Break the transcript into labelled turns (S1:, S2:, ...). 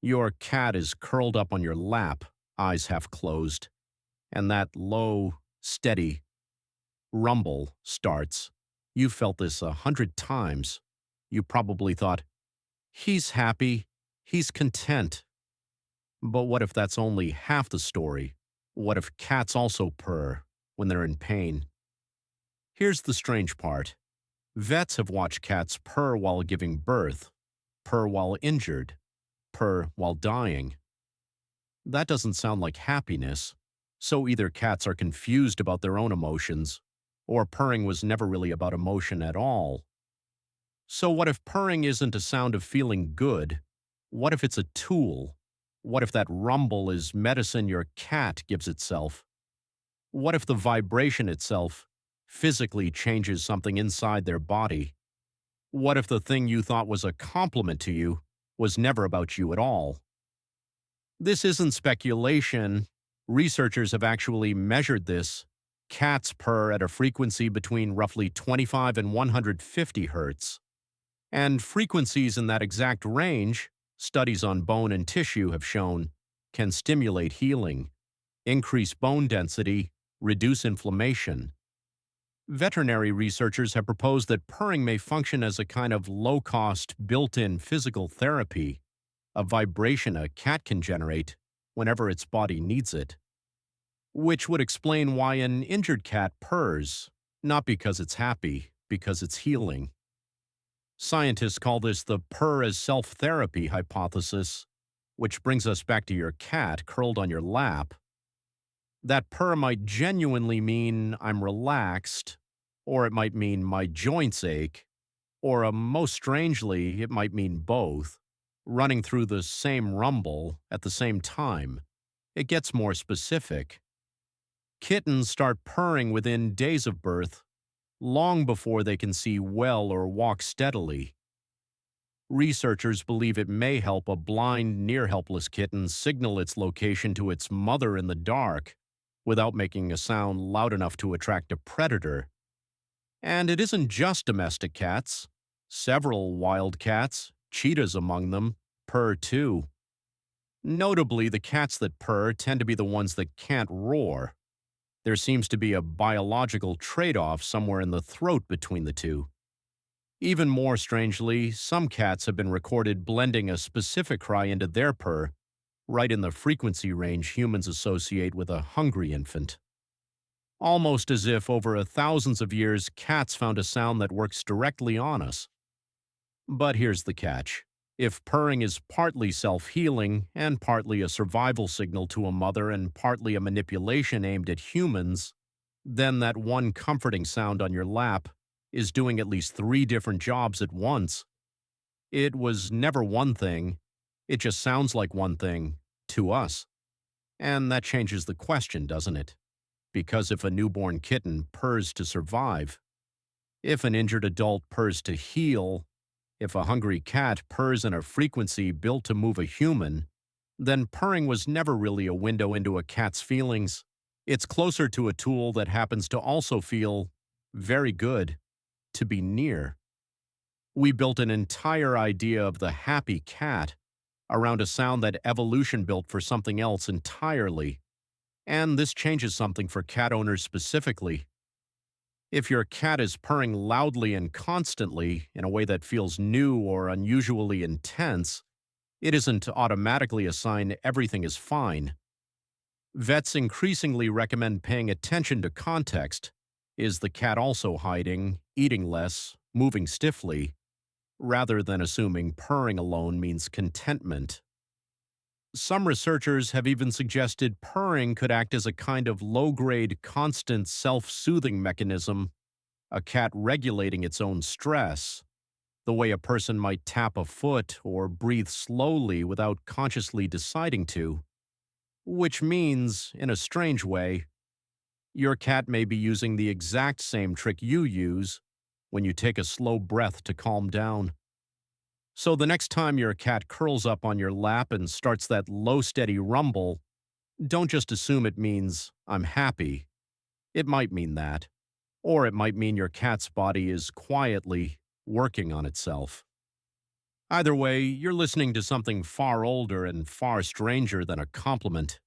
S1: Your cat is curled up on your lap, eyes half closed, and that low, steady rumble starts. You felt this 100 times. You probably thought, he's happy, he's content. But what if that's only half the story? What if cats also purr when they're in pain? Here's the strange part. Vets have watched cats purr while giving birth, purr while injured, purr while dying. That doesn't sound like happiness. So either cats are confused about their own emotions, or purring was never really about emotion at all. So what if purring isn't a sound of feeling good? What if it's a tool? What if that rumble is medicine your cat gives itself? What if the vibration itself physically changes something inside their body? What if the thing you thought was a compliment to you was never about you at all? This isn't speculation. Researchers have actually measured this. Cats purr at a frequency between roughly 25 and 150 hertz. And frequencies in that exact range, studies on bone and tissue have shown, can stimulate healing, increase bone density, reduce inflammation. Veterinary researchers have proposed that purring may function as a kind of low-cost, built-in physical therapy, a vibration a cat can generate whenever its body needs it. Which would explain why an injured cat purrs, not because it's happy, because it's healing. Scientists call this the purr as self-therapy hypothesis, which brings us back to your cat curled on your lap. That purr might genuinely mean I'm relaxed, or it might mean my joints ache, or most strangely, it might mean both, running through the same rumble at the same time. It gets more specific. Kittens start purring within days of birth, long before they can see well or walk steadily. Researchers believe it may help a blind, near-helpless kitten signal its location to its mother in the dark without making a sound loud enough to attract a predator. And it isn't just domestic cats. Several wild cats, cheetahs among them, purr too. Notably, the cats that purr tend to be the ones that can't roar. There seems to be a biological trade-off somewhere in the throat between the two. Even more strangely, some cats have been recorded blending a specific cry into their purr, right in the frequency range humans associate with a hungry infant. Almost as if over thousands of years, cats found a sound that works directly on us. But here's the catch. If purring is partly self-healing and partly a survival signal to a mother and partly a manipulation aimed at humans, then that one comforting sound on your lap is doing at least 3 different jobs at once. It was never one thing. It just sounds like one thing to us. And that changes the question, doesn't it? Because if a newborn kitten purrs to survive, if an injured adult purrs to heal, if a hungry cat purrs in a frequency built to move a human, then purring was never really a window into a cat's feelings. It's closer to a tool that happens to also feel very good to be near. We built an entire idea of the happy cat around a sound that evolution built for something else entirely. And this changes something for cat owners specifically. If your cat is purring loudly and constantly in a way that feels new or unusually intense, it isn't automatically a sign everything is fine. Vets increasingly recommend paying attention to context. Is the cat also hiding, eating less, moving stiffly, rather than assuming purring alone means contentment? Some researchers have even suggested purring could act as a kind of low-grade, constant self-soothing mechanism, a cat regulating its own stress, the way a person might tap a foot or breathe slowly without consciously deciding to. Which means, in a strange way, your cat may be using the exact same trick you use when you take a slow breath to calm down. So the next time your cat curls up on your lap and starts that low, steady rumble, don't just assume it means, I'm happy. It might mean that. Or it might mean your cat's body is quietly working on itself. Either way, you're listening to something far older and far stranger than a compliment.